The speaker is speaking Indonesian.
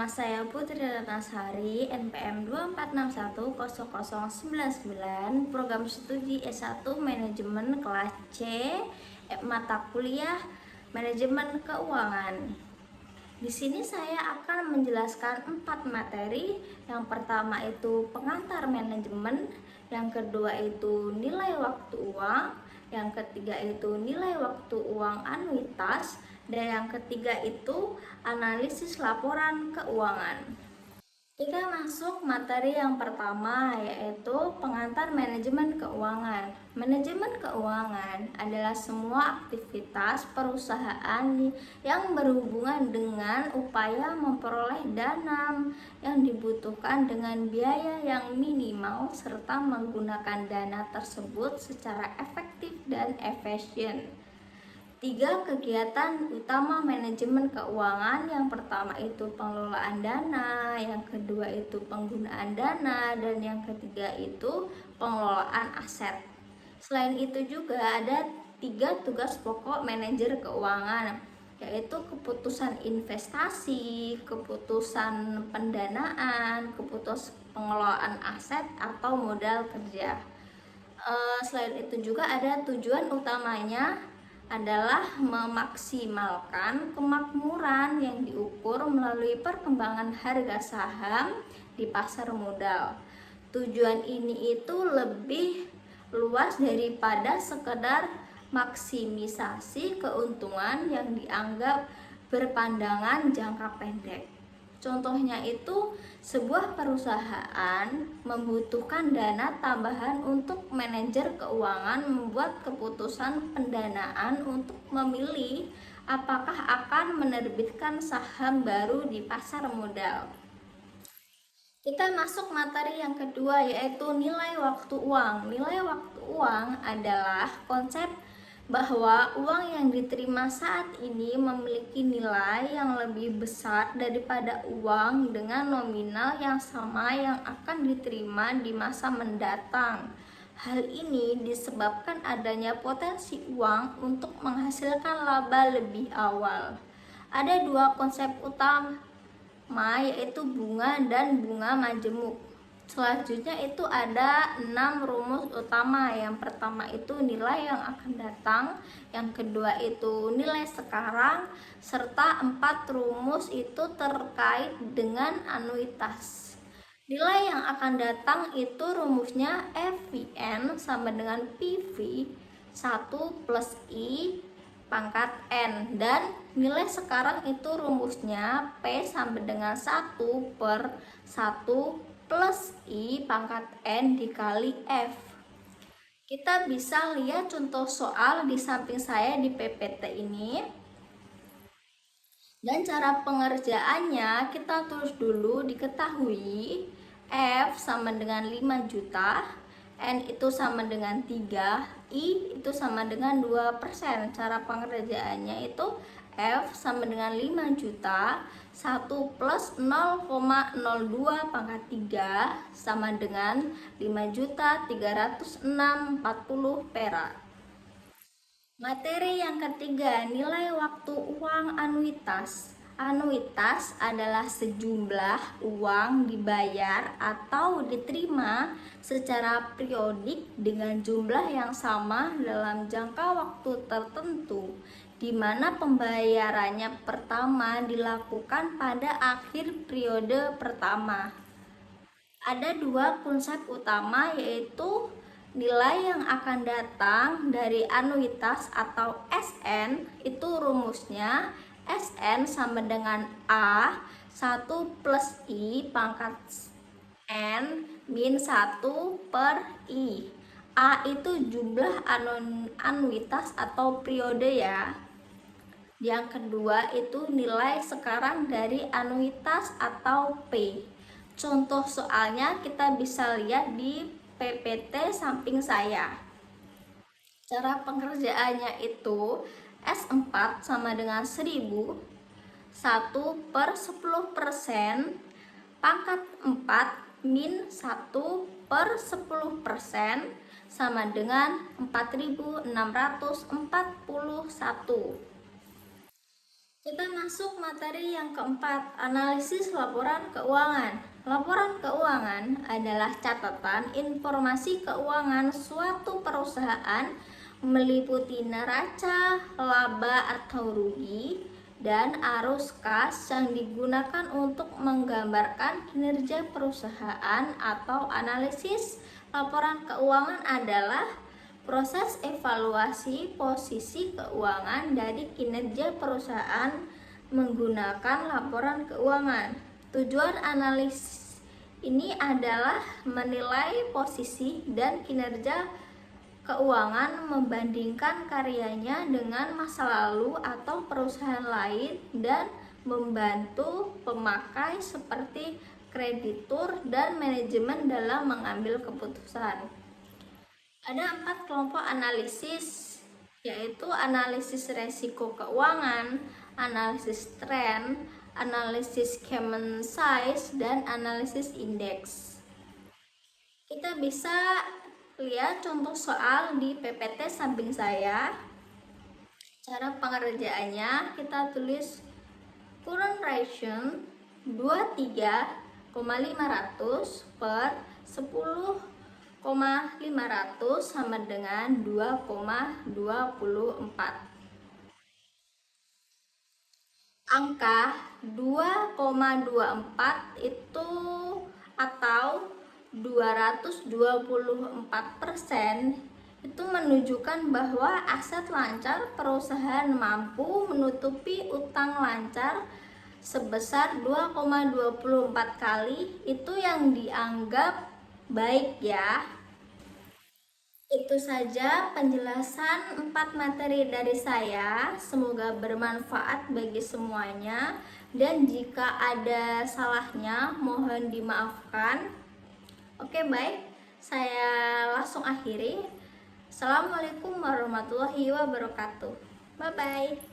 Nama saya Putri Ratnasari, NPM 246100099, Program Studi S1 Manajemen kelas C, mata kuliah Manajemen Keuangan. Di sini saya akan menjelaskan 4 materi. Yang pertama itu pengantar manajemen, yang kedua itu nilai waktu uang, yang ketiga itu nilai waktu uang anuitas, dan yang ketiga itu analisis laporan keuangan. Kita masuk materi yang pertama, yaitu pengantar manajemen keuangan. Manajemen keuangan adalah semua aktivitas perusahaan yang berhubungan dengan upaya memperoleh dana yang dibutuhkan dengan biaya yang minimal serta menggunakan dana tersebut secara efektif dan efisien. 3 kegiatan utama manajemen keuangan. Yang pertama itu pengelolaan dana, yang kedua itu penggunaan dana, dan yang ketiga itu pengelolaan aset. Selain itu juga ada 3 tugas pokok manajer keuangan, yaitu keputusan investasi, keputusan pendanaan, keputusan pengelolaan aset atau modal kerja. Selain itu juga ada tujuan utamanya adalah memaksimalkan kemakmuran yang diukur melalui perkembangan harga saham di pasar modal. Tujuan ini itu lebih luas daripada sekedar maksimisasi keuntungan yang dianggap berpandangan jangka pendek. Contohnya itu sebuah perusahaan membutuhkan dana tambahan untuk manajer keuangan membuat keputusan pendanaan untuk memilih apakah akan menerbitkan saham baru di pasar modal. Kita masuk materi yang kedua, yaitu nilai waktu uang. Nilai waktu uang adalah konsep bahwa uang yang diterima saat ini memiliki nilai yang lebih besar daripada uang dengan nominal yang sama yang akan diterima di masa mendatang. Hal ini disebabkan adanya potensi uang untuk menghasilkan laba lebih awal. Ada 2 konsep utama, yaitu bunga dan bunga majemuk. Selanjutnya itu ada 6 rumus utama. Yang pertama itu nilai yang akan datang, yang kedua itu nilai sekarang, serta 4 rumus itu terkait dengan anuitas. Nilai yang akan datang itu rumusnya FVN sama dengan PV 1 plus I pangkat N, dan nilai sekarang itu rumusnya P sama dengan 1 per 1 plus I pangkat N dikali F. Kita bisa lihat contoh soal di samping saya di PPT ini. Dan cara pengerjaannya kita tulis dulu. Diketahui F sama dengan 5 juta, N itu sama dengan 3, I itu sama dengan 2%. Cara pengerjaannya itu F sama dengan 5 juta, 1 plus 0,02 pangkat 3 sama dengan 5.306.40 perak. Materi yang ketiga, nilai waktu uang anuitas. Anuitas adalah sejumlah uang dibayar atau diterima secara periodik dengan jumlah yang sama dalam jangka waktu tertentu, di mana pembayarannya pertama dilakukan pada akhir periode pertama. Ada 2 konsep utama, yaitu nilai yang akan datang dari anuitas atau SN, itu rumusnya SN sama dengan A 1 plus I pangkat N min 1 per I. A itu jumlah anuitas atau periode ya. Yang kedua itu nilai sekarang dari anuitas atau P. Contoh soalnya kita bisa lihat di PPT samping saya. Cara pengerjaannya itu S4 sama dengan 1000, 1 per 10% pangkat 4 min 1 per 10% sama dengan 4641. Kita masuk materi yang keempat, analisis laporan keuangan. Laporan keuangan adalah catatan informasi keuangan suatu perusahaan meliputi neraca, laba atau rugi, dan arus kas yang digunakan untuk menggambarkan kinerja perusahaan. Atau analisis laporan keuangan adalah proses evaluasi posisi keuangan dari kinerja perusahaan menggunakan laporan keuangan. Tujuan analisis ini adalah menilai posisi dan kinerja keuangan, membandingkan karyanya dengan masa lalu atau perusahaan lain, dan membantu pemakai seperti kreditur dan manajemen dalam mengambil keputusan. Ada 4 kelompok analisis, yaitu analisis resiko keuangan, analisis tren, analisis common size, dan analisis indeks. Kita bisa lihat contoh soal di PPT samping saya. Cara pengerjaannya, kita tulis current ratio 23,500 per 10,500 sama dengan 2,24. Angka 2,24 itu atau 224% itu menunjukkan bahwa aset lancar perusahaan mampu menutupi utang lancar sebesar 2,24 kali. Itu yang dianggap baik ya. Itu saja penjelasan 4 materi dari saya. Semoga bermanfaat bagi semuanya, dan jika ada salahnya mohon dimaafkan. Oke, baik, saya langsung akhiri. Assalamualaikum warahmatullahi wabarakatuh. Bye bye.